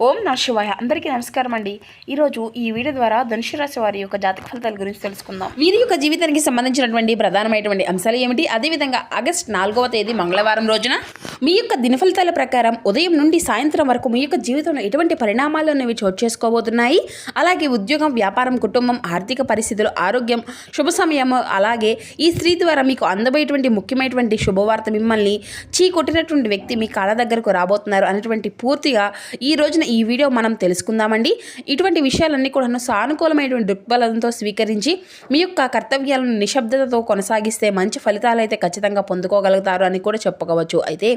ఓం నమః శివాయ. అందరికీ నమస్కారం అండి. ఈరోజు ఈ వీడియో ద్వారా ధనుసు రాశి వారి యొక్క జాతక ఫలితాల గురించి తెలుసుకుందాం. వీరి యొక్క జీవితానికి సంబంధించినటువంటి ప్రధానమైనటువంటి అంశాలు ఏమిటి, అదేవిధంగా ఆగస్టు 4వ తేదీ మంగళవారం రోజున మీ యొక్క దిన ఫలితాల ప్రకారం ఉదయం నుండి సాయంత్రం వరకు మీ యొక్క జీవితంలో ఎటువంటి పరిణామాలు అనేవి చోటు చేసుకోబోతున్నాయి, అలాగే ఉద్యోగం, వ్యాపారం, కుటుంబం, ఆర్థిక పరిస్థితులు, ఆరోగ్యం, శుభ సమయం, అలాగే ఈ స్త్రీ ద్వారా మీకు అందబోయేటువంటి ముఖ్యమైనటువంటి శుభవార్త, మిమ్మల్ని చీ కొట్టినటువంటి వ్యక్తి మీ కాళ్ళ దగ్గరకు రాబోతున్నారు అనేటువంటి పూర్తిగా ఈ రోజున ఈ వీడియో మనం తెలుసుకుందామండి. ఇటువంటి విషయాలన్నీ కూడా సానుకూలమైనటువంటి దృక్పథంతో స్వీకరించి మీ యొక్క కర్తవ్యాలను నిశ్శబ్దతతో కొనసాగిస్తే మంచి ఫలితాలు అయితే ఖచ్చితంగా పొందుకోగలుగుతారు అని కూడా చెప్పుకోవచ్చు. అయితే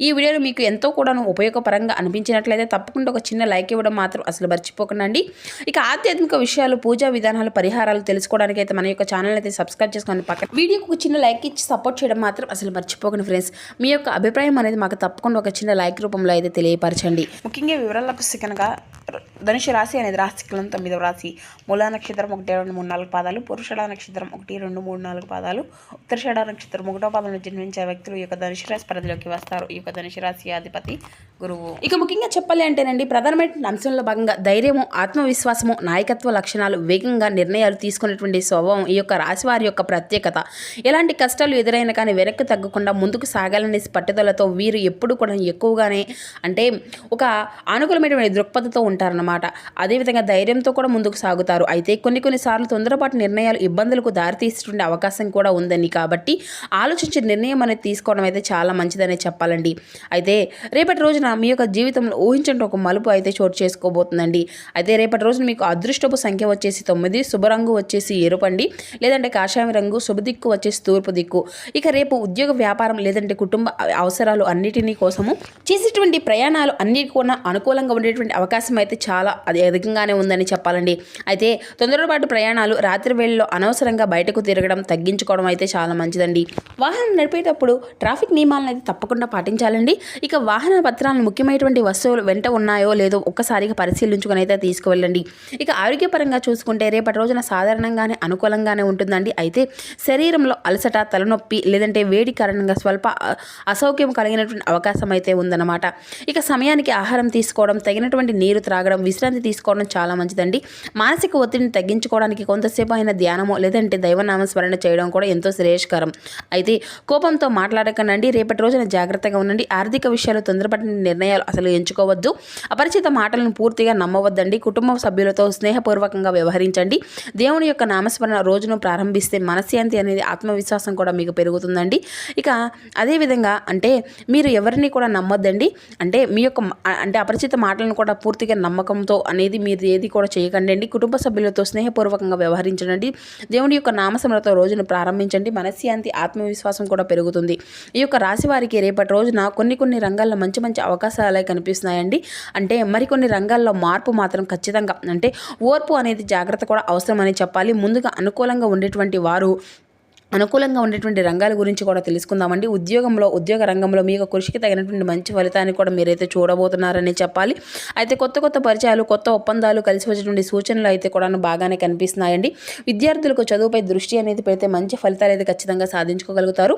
ఈ వీడియోలో మీకు ఎంతో కూడా ఉపయోగపరంగా అనిపించినట్లయితే తప్పకుండా ఒక చిన్న లైక్ ఇవ్వడం మాత్రం అసలు మర్చిపోకండి. ఇక ఆధ్యాత్మిక విషయాలు, పూజా విధానాలు, పరిహారాలు తెలుసుకోవడానికి అయితే మన యొక్క ఛానల్ అయితే సబ్స్క్రైబ్ చేసుకోండి. పక్కన వీడియోకి ఒక చిన్న లైక్ ఇచ్చి సపోర్ట్ చేయడం మాత్రం అసలు మర్చిపోకండి ఫ్రెండ్స్. మీ యొక్క అభిప్రాయం అనేది మాకు తప్పకుండా ఒక చిన్న లైక్ రూపంలో అయితే తెలియపరచండి. ముఖ్యంగా వివరాలకు కనుక ధనుసు రాశి అనేది రాశికులం 9వ రాశి. మూలా నక్షత్రం 1, 2, 3, 4 పాదాలు, పురుషుడ నక్షత్రం 1, 2, 3, 4 పాదాలు, ఉత్తరషాఢ నక్షత్రం 1వ పాదంలో జన్మించే వ్యక్తులు ఈ యొక్క ధనుసు రాశి పరిధిలోకి వస్తారు. ఈ యొక్క ధనుసు రాశి అధిపతి గురువు. ఇక ముఖ్యంగా చెప్పాలి అంటేనండి, ప్రధానమైన అంశంలో భాగంగా ధైర్యము, ఆత్మవిశ్వాసము, నాయకత్వ లక్షణాలు, వేగంగా నిర్ణయాలు తీసుకునేటువంటి స్వభావం ఈ యొక్క రాశి వారి యొక్క ప్రత్యేకత. ఎలాంటి కష్టాలు ఎదురైనా కానీ వెనక్కి తగ్గకుండా ముందుకు సాగాలనే పట్టుదలతో వీరు ఎప్పుడు కూడా ఎక్కువగానే అంటే ఒక అనుకూలమైనటువంటి దృక్పథంతో ఉంటారన్నమాట. అదేవిధంగా ధైర్యంతో కూడా ముందుకు సాగుతారు. అయితే కొన్నిసార్లు తొందరపాటు నిర్ణయాలు ఇబ్బందులకు దారితీసేటువంటి అవకాశం కూడా ఉందని, కాబట్టి ఆలోచించి నిర్ణయం అనేది తీసుకోవడం అయితే చాలా మంచిదనే చెప్పాలండి. అయితే రేపటి రోజున మీ యొక్క జీవితంలో ఊహించండి ఒక మలుపు అయితే చోటు చేసుకోబోతుందండి. అయితే రేపటి రోజున మీకు అదృష్టపు సంఖ్య వచ్చేసి 9, శుభరంగు వచ్చేసి ఎరుపండి, లేదంటే కాషాయం రంగు, శుభదిక్కు వచ్చేసి తూర్పు దిక్కు. ఇక రేపు ఉద్యోగ, వ్యాపారం, లేదంటే కుటుంబ అవసరాలు అన్నిటినీ కోసము చేసేటువంటి ప్రయాణాలు అన్నిటి కూడా అనుకూలంగా ఉండేటువంటి అవకాశం అయితే చాలా అధికంగానే ఉందని చెప్పాలండి. అయితే తొందరపాటు ప్రయాణాలు, రాత్రి వేళల్లో అనవసరంగా బయటకు తిరగడం తగ్గించుకోవడం అయితే చాలా మంచిదండి. వాహనం నడిపేటప్పుడు ట్రాఫిక్ నియమాలను అయితే తప్పకుండా పాటించాలండి. ఇక వాహన పత్రాలను, ముఖ్యమైనటువంటి వస్తువులు వెంట ఉన్నాయో లేదో ఒక్కసారిగా పరిశీలించుకొని అయితే తీసుకువెళ్ళండి. ఇక ఆరోగ్యపరంగా చూసుకుంటే రేపటి రోజున సాధారణంగానే అనుకూలంగానే ఉంటుందండి. అయితే శరీరంలో అలసట, తలనొప్పి, లేదంటే వేడి కారణంగా స్వల్ప అసౌక్యం కలిగినటువంటి అవకాశం అయితే ఉందన్నమాట. ఇక సమయానికి ఆహారం తీసుకోవడం, తగినటువంటి నీరు త్రాగడం, విశ్రాంతి తీసుకోవడం చాలా మంచిదండి. మానసిక ఒత్తిడిని తగ్గించుకోవడానికి కొంతసేపు అయిన ధ్యానము, లేదంటే దైవనామస్మరణ చేయడం కూడా ఎంతో శ్రేయస్కరం. అయితే కోపంతో మాట్లాడకండి. రేపటి రోజున జాగ్రత్తగా ఉండండి. ఆర్థిక విషయాలు తొందరపడిన నిర్ణయాలు అసలు ఎంచుకోవద్దు. అపరిచిత మాటలను పూర్తిగా నమ్మవద్దండి. కుటుంబ సభ్యులతో స్నేహపూర్వకంగా వ్యవహరించండి. దేవుని యొక్క నామస్మరణ రోజును ప్రారంభిస్తే మనశ్శాంతి అనేది, ఆత్మవిశ్వాసం కూడా మీకు పెరుగుతుందండి. ఇక అదేవిధంగా అంటే మీరు ఎవరిని కూడా నమ్మొద్దండి. అంటే మీ యొక్క అంటే అపరిచిత మాటలను కూడా పూర్తిగా నమ్మకంతో అనేది మీరు ఏది కూడా చేయకండి అండి. కుటుంబ సభ్యులతో స్నేహపూర్వకంగా వ్యవహరించండి. దేవుని యొక్క నామస్మరణతో రోజును ప్రారంభించండి. మనశ్శాంతి, ఆత్మవిశ్వాసం కూడా పెరుగుతుంది. ఈ యొక్క రాశి వారికి రేపటి రోజున కొన్ని రంగాల్లో మంచి అవకాశాలే కనిపిస్తున్నాయండి. అంటే మరికొన్ని రంగాల్లో మార్పు మాత్రం ఖచ్చితంగా, అంటే ఓర్పు అనేది జాగ్రత్త కూడా అవసరం అని చెప్పాలి. ముందుగా అనుకూలంగా ఉండేటువంటి రంగాల గురించి కూడా తెలుసుకుందామండి. ఉద్యోగ రంగంలో మీ యొక్క కృషికి తగినటువంటి మంచి ఫలితాన్ని కూడా మీరైతే చూడబోతున్నారని చెప్పాలి. అయితే కొత్త పరిచయాలు, కొత్త ఒప్పందాలు, కలిసి వచ్చేటువంటి సూచనలు అయితే కూడా బాగానే కనిపిస్తున్నాయండి. విద్యార్థులకు చదువుపై దృష్టి అనేది పెడితే మంచి ఫలితాలు అయితే ఖచ్చితంగా సాధించుకోగలుగుతారు.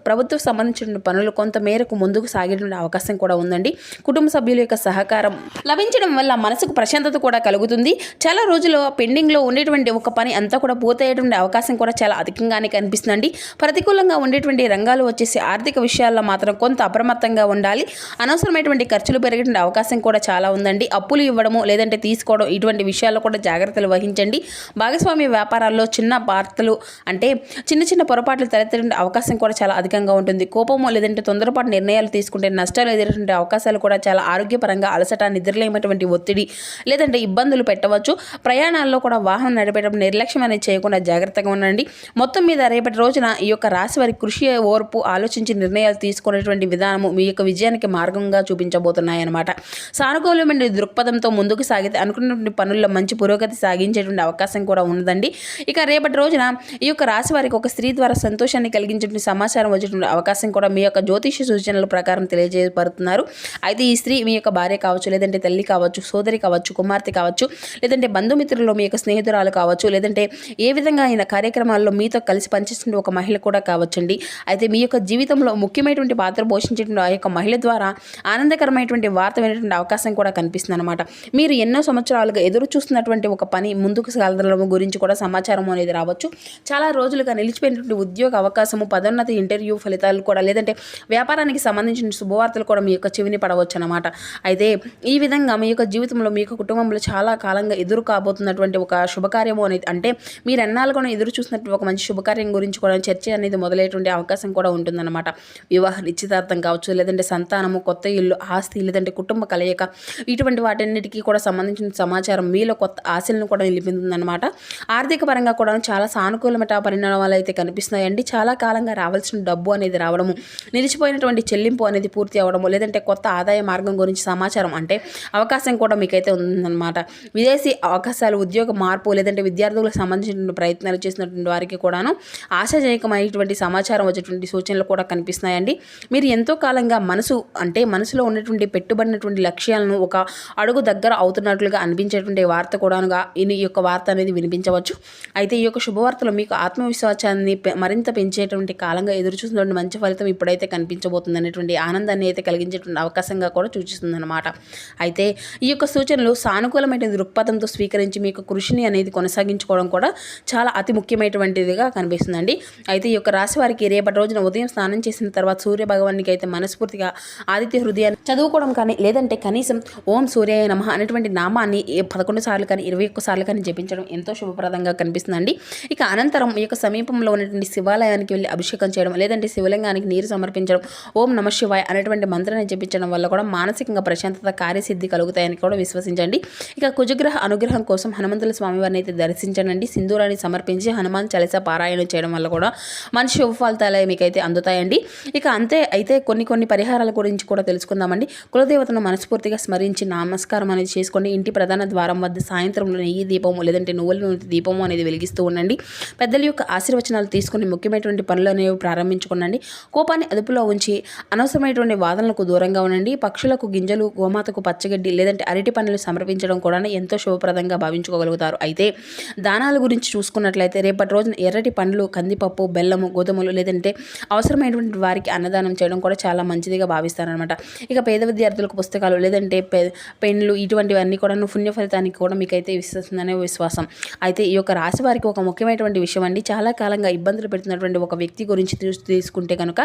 ప్రభుత్వం సంబంధించిన పనులు కొంత మేరకు ముందుకు సాగేటువంటి అవకాశం కూడా ఉందండి. కుటుంబ సభ్యుల యొక్క సహకారం లభించడం వల్ల మనసుకు ప్రశాంతత కూడా కలుగుతుంది. చాలా రోజులు పెండింగ్లో ఉండేటువంటి ఒక పని అంతా కూడా పూర్తయ్యేటువంటి అవకాశం కూడా చాలా అధికంగా కనిపిస్తుందండి. ప్రతికూలంగా ఉండేటువంటి రంగాలు వచ్చేసి ఆర్థిక విషయాల్లో మాత్రం కొంత అప్రమత్తంగా ఉండాలి. అనవసరమైనటువంటి ఖర్చులు పెరిగేటువంటి అవకాశం కూడా చాలా ఉందండి. అప్పులు ఇవ్వడము, లేదంటే తీసుకోవడం, ఇటువంటి విషయాల్లో కూడా జాగ్రత్తలు వహించండి. భాగస్వామ్య వ్యాపారాల్లో చిన్న వార్తలు, అంటే చిన్న పొరపాట్లు తలెత్తేటువంటి అవకాశం కూడా చాలా అధికంగా ఉంటుంది. కోపము, లేదంటే తొందరపాటు నిర్ణయాలు తీసుకుంటే నష్టాలు ఎదురేటువంటి అవకాశాలు కూడా చాలా ఆరోగ్యపరంగా అలసట, నిద్రలేనటువంటి ఒత్తిడి, లేదంటే ఇబ్బందులు పెట్టవచ్చు. ప్రయాణాల్లో కూడా వాహనం నడిపేటప్పుడు నిర్లక్ష్యం అనేది చేయకుండా జాగ్రత్తగా ఉండండి. మొత్తం మీద రేపటి రోజున ఈ యొక్క రాశి వారి కృషి, ఓర్పు, ఆలోచించి నిర్ణయాలు తీసుకునేటువంటి విధానము మీ యొక్క విజయానికి మార్గంగా చూపించబోతున్నాయన్నమాట. సానుకూలమైన దృక్పథంతో ముందుకు సాగితే అనుకున్నటువంటి పనుల్లో మంచి పురోగతి సాగించేటువంటి అవకాశం కూడా ఉన్నదండి. ఇక రేపటి రోజున ఈ యొక్క రాశి వారికి ఒక స్త్రీ ద్వారా సంతోషాన్ని కలిగించేటువంటి సమాచారం వచ్చేటువంటి అవకాశం కూడా మీ యొక్క జ్యోతిష సూచనల ప్రకారం తెలియజేయబడుతున్నారు. అయితే ఈ స్త్రీ మీ యొక్క భార్య కావచ్చు, లేదంటే తల్లి కావచ్చు, సోదరి కావచ్చు, కుమార్తె కావచ్చు, లేదంటే బంధుమిత్రుల్లో మీ యొక్క స్నేహితురాలు కావచ్చు, లేదంటే ఏ విధంగా అయిన కార్యక్రమాల్లో మీతో కలిసి కలిసి పనిచేస్తున్న ఒక మహిళ కూడా కావచ్చండి. అయితే మీ యొక్క జీవితంలో ముఖ్యమైనటువంటి పాత్ర పోషించేటువంటి ఆ యొక్క మహిళ ద్వారా ఆనందకరమైనటువంటి వార్త వినేటువంటి అవకాశం కూడా కనిపిస్తుంది అనమాట. మీరు ఎన్నో సంవత్సరాలుగా ఎదురు చూస్తున్నటువంటి ఒక పని ముందుకు సాగడం గురించి కూడా సమాచారం అనేది రావచ్చు. చాలా రోజులుగా నిలిచిపోయినటువంటి ఉద్యోగ అవకాశము, పదోన్నతి, ఇంటర్వ్యూ ఫలితాలు కూడా, లేదంటే వ్యాపారానికి సంబంధించిన శుభవార్తలు కూడా మీ యొక్క చెవిని పడవచ్చు అనమాట. అయితే ఈ విధంగా మీ యొక్క జీవితంలో మీ యొక్క కుటుంబంలో చాలా కాలంగా ఎదురు కాబోతున్నటువంటి ఒక శుభకార్యము అనేది, అంటే మీరు ఎన్నాళ్ళుగా ఎదురు చూసినట్టు ఒక మంచి శుభకార్యం గురించి కూడా చర్చ అనేది మొదలయ్యేటువంటి అవకాశం కూడా ఉంటుందన్నమాట. వివాహ నిశ్చితార్థం కావచ్చు, లేదంటే సంతానము, కొత్త ఇల్లు, ఆస్తి, లేదంటే కుటుంబ కలయిక, ఇటువంటి వాటన్నిటికీ కూడా సంబంధించిన సమాచారం మీలో కొత్త ఆశలను కూడా నిలిపిందనమాట. ఆర్థిక పరంగా కూడా చాలా సానుకూలమైన పరిణామాలు అయితే కనిపిస్తున్నాయండి. చాలా కాలంగా రావాల్సిన డబ్బు అనేది రావడము, నిలిచిపోయినటువంటి చెల్లింపు అనేది పూర్తి అవ్వడము, లేదంటే కొత్త ఆదాయ మార్గం గురించి సమాచారం, అంటే అవకాశం కూడా మీకైతే ఉందన్నమాట. విదేశీ అవకాశాలు, ఉద్యోగ మార్పు, లేదంటే విద్యార్థులకు సంబంధించిన ప్రయత్నాలు చేసినటువంటి వారికి కూడాను ఆశాజనకమైనటువంటి సమాచారం వచ్చేటువంటి సూచనలు కూడా కనిపిస్తున్నాయండి. మీరు ఎంతో కాలంగా మనసులో ఉన్నటువంటి పెట్టుబడినటువంటి లక్ష్యాలను ఒక అడుగు దగ్గర అవుతున్నట్లుగా అనిపించేటువంటి వార్త కూడానుగా ఈ యొక్క వార్త అనేది వినిపించవచ్చు. అయితే ఈ యొక్క శుభవార్తలు మీకు ఆత్మవిశ్వాసాన్ని మరింత పెంచేటువంటి కాలంగా ఎదురు చూసినటువంటి మంచి ఫలితం ఇప్పుడైతే కనిపించబోతుంది అనేటువంటి ఆనందాన్ని అయితే కలిగించేటువంటి అవకాశంగా కూడా సూచిస్తుంది అనమాట. అయితే ఈ యొక్క సూచనలు సానుకూలమైన దృక్పథంతో స్వీకరించి మీకు కృషిని అనేది కొనసాగించుకోవడం కూడా చాలా అతి ముఖ్యమైనటువంటిదిగా కనిపిస్తుందండి. అయితే ఈ యొక్క రాశి వారికి రేపటి రోజున ఉదయం స్నానం చేసిన తర్వాత సూర్య భగవానికి అయితే మనస్ఫూర్తిగా ఆదిత్య హృదయాన్ని చదువుకోవడం కానీ, లేదంటే కనీసం ఓం సూర్యాయ నమః అనేటువంటి నామాన్ని 11 సార్లు కానీ 21 సార్లు కానీ జపించడం ఎంతో శుభప్రదంగా కనిపిస్తుందండి. ఇక అనంతరం ఈ యొక్క సమీపంలో ఉన్నటువంటి శివాలయానికి వెళ్ళి అభిషేకం చేయడం, లేదంటే శివలింగానికి నీరు సమర్పించడం, ఓం నమః శివాయ అనేటువంటి మంత్రాన్ని జపించడం వల్ల కూడా మానసికంగా ప్రశాంతత, కార్యసిద్ధి కలుగుతాయని కూడా విశ్వసించండి. ఇక కుజగ్రహ అనుగ్రహం కోసం హనుమంతుల స్వామివారిని అయితే దర్శించండి. సింధూరాన్ని సమర్పించి హనుమాన్ చాలీసా పారాయణం చేయడం వల్ల కూడా మంచి శుభ ఫలితాలు మీకైతే అందుతాయండి. ఇక అయితే కొన్ని పరిహారాల గురించి కూడా తెలుసుకుందామండి. కులదేవతను మనస్ఫూర్తిగా స్మరించి నమస్కారం అనేది చేసుకోండి. ఇంటి ప్రధాన ద్వారం వద్ద సాయంత్రంలో నెయ్యి దీపము, లేదంటే నువ్వుల నూనె దీపము అనేది వెలిగిస్తూ ఉండండి. పెద్దల యొక్క ఆశీర్వచనాలు తీసుకుని ముఖ్యమైనటువంటి పనులు అనేవి ప్రారంభించుకోండి. కోపాన్ని అదుపులో ఉంచి అనవసరమైనటువంటి వాదనలకు దూరంగా ఉండండి. పక్షులకు గింజలు, గోమాతకు పచ్చగడ్డి, లేదంటే అరటి పనులు సమర్పించడం కూడా ఎంతో శుభప్రదంగా భావించుకోగలుగుతారు. అయితే దానాల గురించి చూసుకున్నట్లయితే రేపటి రోజున ఎర్రటి పండ్లు, కందిపప్పు, బెల్లము, గోధుమలు, లేదంటే అవసరమైనటువంటి వారికి అన్నదానం చేయడం కూడా చాలా మంచిదిగా భావిస్తారనమాట. ఇక పేద విద్యార్థులకు పుస్తకాలు, లేదంటే పెన్లు, ఇటువంటివన్నీ కూడా పుణ్య ఫలితానికి కూడా మీకైతే ఇస్తుందనే విశ్వాసం. అయితే ఈ యొక్క రాశి వారికి ఒక ముఖ్యమైనటువంటి విషయం అండి. చాలా కాలంగా ఇబ్బందులు పెడుతున్నటువంటి ఒక వ్యక్తి గురించి తీసుకుంటే కనుక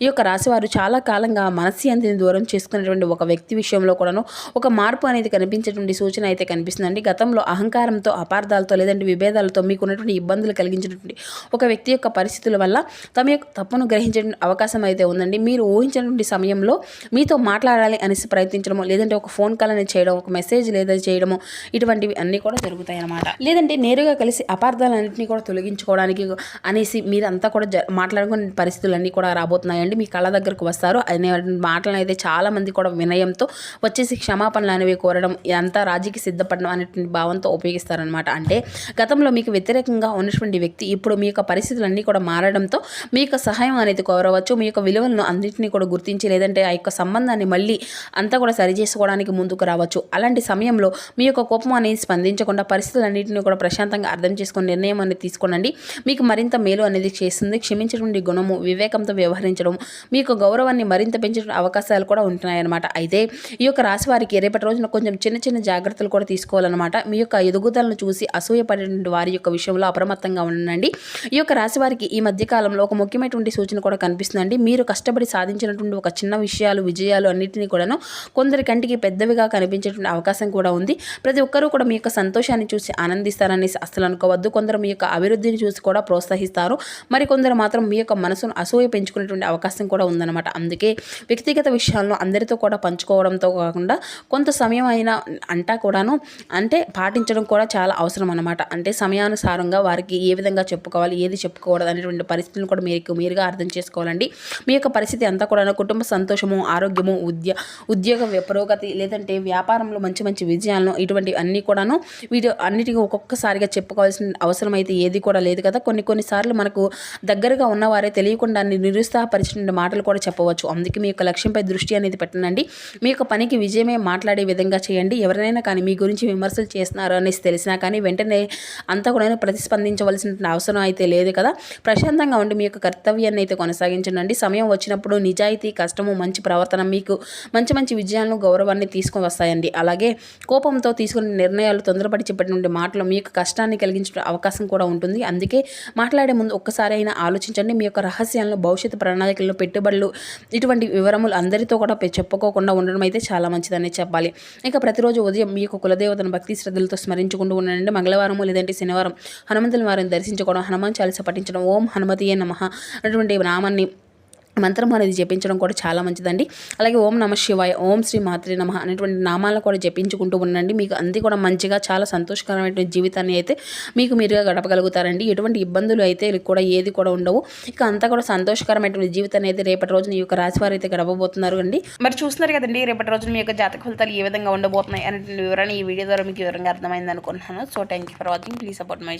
ఈ యొక్క రాశి వారు చాలా కాలంగా మనశ్శాంతిని దూరం చేసుకున్నటువంటి ఒక వ్యక్తి విషయంలో కూడాను ఒక మార్పు అనేది కనిపించేటువంటి సూచన అయితే కనిపిస్తుందండి. గతంలో అహంకారంతో, అపార్థాలతో, లేదంటే విభేదాలతో మీకున్నటువంటి ఇబ్బందులు కలిగించినటువంటి ఒక వ్యక్తి యొక్క పరిస్థితుల వల్ల తమ యొక్క తప్పును గ్రహించే అవకాశం అయితే ఉందండి. మీరు ఊహించినటువంటి సమయంలో మీతో మాట్లాడాలి అనేసి ప్రయత్నించడము, లేదంటే ఒక ఫోన్ కాల్ అనేది చేయడం, ఒక మెసేజ్ లేదా చేయడము, ఇటువంటివి అన్నీ కూడా జరుగుతాయి అన్నమాట. లేదంటే నేరుగా కలిసి అపార్థాలన్నింటినీ కూడా తొలగించుకోవడానికి అనేసి మీరంతా కూడా మాట్లాడుకునే పరిస్థితులన్నీ కూడా రాబోతున్నాయండి. మీ కళ్ళ దగ్గరకు వస్తారు అనే మాటలను అయితే చాలా మంది కూడా వినయంతో వచ్చేసి క్షమాపణలు అనేవి కోరడం, అంతా రాజీకి సిద్ధపడడం అనేటువంటి భావంతో ఉపయోగిస్తారనమాట. అంటే గతంలో మీకు వ్యతిరేకంగా ఉన్నటువంటి వ్యక్తి ఇప్పుడు మీ యొక్క పరిస్థితులన్నీ కూడా మారడంతో మీ యొక్క సహాయం అనేది కోరవచ్చు. మీ యొక్క విలువలను అన్నింటినీ కూడా గుర్తించి, లేదంటే ఆ యొక్క సంబంధాన్ని మళ్ళీ అంతా కూడా సరి చేసుకోవడానికి ముందుకు రావచ్చు. అలాంటి సమయంలో మీ యొక్క కోపం అనేది స్పందించకుండా పరిస్థితులన్నింటినీ కూడా ప్రశాంతంగా అర్థం చేసుకుని నిర్ణయం అనేది తీసుకోండి. మీకు మరింత మేలు అనేది చేస్తుంది. క్షమించేటువంటి గుణము, వివేకంతో వ్యవహరించడం, మీ యొక్క గౌరవాన్ని మరింత పెంచే అవకాశాలు కూడా ఉంటున్నాయన్నమాట. అయితే ఈ యొక్క రాశి వారికి రేపటి రోజున కొంచెం చిన్న జాగ్రత్తలు కూడా తీసుకోవాలన్నమాట. మీ యొక్క ఎదుగుదలను చూసి అసూయపడేటువంటి వారి యొక్క విషయంలో అప్రమత్తంగా ఉండండి. ఈ యొక్క రాశి వారికి ఈ మధ్య కాలంలో ఒక ముఖ్యమైనటువంటి సూచన కూడా కనిపిస్తుందండి. మీరు కష్టపడి సాధించినటువంటి ఒక చిన్న విజయాలు అన్నింటినీ కూడాను కొందరి కంటికి పెద్దవిగా కనిపించేటువంటి అవకాశం కూడా ఉంది. ప్రతి ఒక్కరూ కూడా మీ యొక్క సంతోషాన్ని చూసి ఆనందిస్తారనేసి అస్సలు అనుకోవద్దు. కొందరు మీ యొక్క అభివృద్ధిని చూసి కూడా ప్రోత్సహిస్తారు. మరి కొందరు మాత్రం మీ యొక్క మనసును అసూయ పెంచుకునేటువంటి అవకాశం కూడా ఉందన్నమాట. అందుకే వ్యక్తిగత విషయాలను అందరితో కూడా పంచుకోవడంతో కాకుండా కొంత సమయం అయినా అంటే పాటించడం కూడా చాలా అవసరం అన్నమాట. అంటే సమయానుసారంగా వారికి ఏ విధంగా చెప్పుకోవాలి, ఏది చెప్పుకోవడం అనేటువంటి పరిస్థితులను కూడా మీరుగా అర్థం చేసుకోవాలండి. మీ యొక్క పరిస్థితి అంతా కూడా కుటుంబ సంతోషము, ఆరోగ్యము, ఉద్యోగ పురోగతి, లేదంటే వ్యాపారంలో మంచి విజయాలను, ఇటువంటి అన్నీ కూడాను వీటి అన్నిటికీ ఒక్కొక్కసారిగా చెప్పుకోవాల్సిన అవసరం అయితే ఏది కూడా లేదు కదా. కొన్నిసార్లు మనకు దగ్గరగా ఉన్నవారే తెలియకుండా నిరుత్సాహపరిచిన మాటలు కూడా చెప్పవచ్చు. అందుకే మీ యొక్క లక్ష్యంపై దృష్టి అనేది పెట్టనండి. మీ యొక్క పనికి విజయమే మాట్లాడే విధంగా చేయండి. ఎవరైనా కానీ మీ గురించి విమర్శలు చేస్తున్నారు అనేసి తెలిసినా కానీ వెంటనే అంతా కూడా ప్రతిస్పందించవలసిన అవసరం అయితే అయితే లేదు కదా. ప్రశాంతంగా ఉండి మీ యొక్క కర్తవ్యాన్ని అయితే కొనసాగించండి. సమయం వచ్చినప్పుడు నిజాయితీ, కష్టము, మంచి ప్రవర్తన మీకు మంచి మంచి విజయాలను, గౌరవాన్ని తీసుకొని వస్తాయండి. అలాగే కోపంతో తీసుకునే నిర్ణయాలు, తొందరపడి చెప్పినటువంటి మాటలు మీకు కష్టాన్ని కలిగించే అవకాశం కూడా ఉంటుంది. అందుకే మాట్లాడే ముందు ఒక్కసారి అయినా ఆలోచించండి. మీ యొక్క రహస్యాలను, భవిష్యత్తు ప్రణాళికలు, పెట్టుబడులు, ఇటువంటి వివరములు అందరితో కూడా చెప్పుకోకుండా ఉండడం అయితే చాలా మంచిదని చెప్పాలి. ఇక ప్రతిరోజు ఉదయం మీ యొక్క కులదేవతను భక్తి శ్రద్ధలతో స్మరించుకుంటూ ఉండండి. మంగళవారము లేదంటే శనివారం హనుమంతుల వారిని దర్శించుకోవడం, హనుమాన్ చాలీసా పఠించడం, ఓం హనుమతియే నమః అటువంటి నామాన్ని మంత్రం అనేది జపించడం కూడా చాలా మంచిదండి. అలాగే ఓం నమ శివాయ, ఓం శ్రీ మాత్రే నమః అనేటువంటి నామాలను కూడా జపించుకుంటూ ఉండండి. మీకు అంది కూడా మంచిగా చాలా సంతోషకరమైన జీవితాన్ని అయితే మీకు మీరుగా గడపగలుగుతారండి. ఎటువంటి ఇబ్బందులు అయితే కూడా ఏది కూడా ఉండవు. ఇక అంతా కూడా సంతోషకరమైనటువంటి జీవితాన్ని అయితే రేపటి రోజున ఈ యొక్క రాశివారు అయితే గడపబోతున్నారు అండి. మరి చూస్తున్నారు కదండి, రేపటి రోజున మీ యొక్క జాతక ఫలితాలు ఏ విధంగా ఉండబోతున్నాయి అనేటువంటి వివరణ ఈ వీడియో ద్వారా మీకు వివరంగా అర్థమైంది అనుకుంటున్నాను. So thank you for watching. Please support my channel.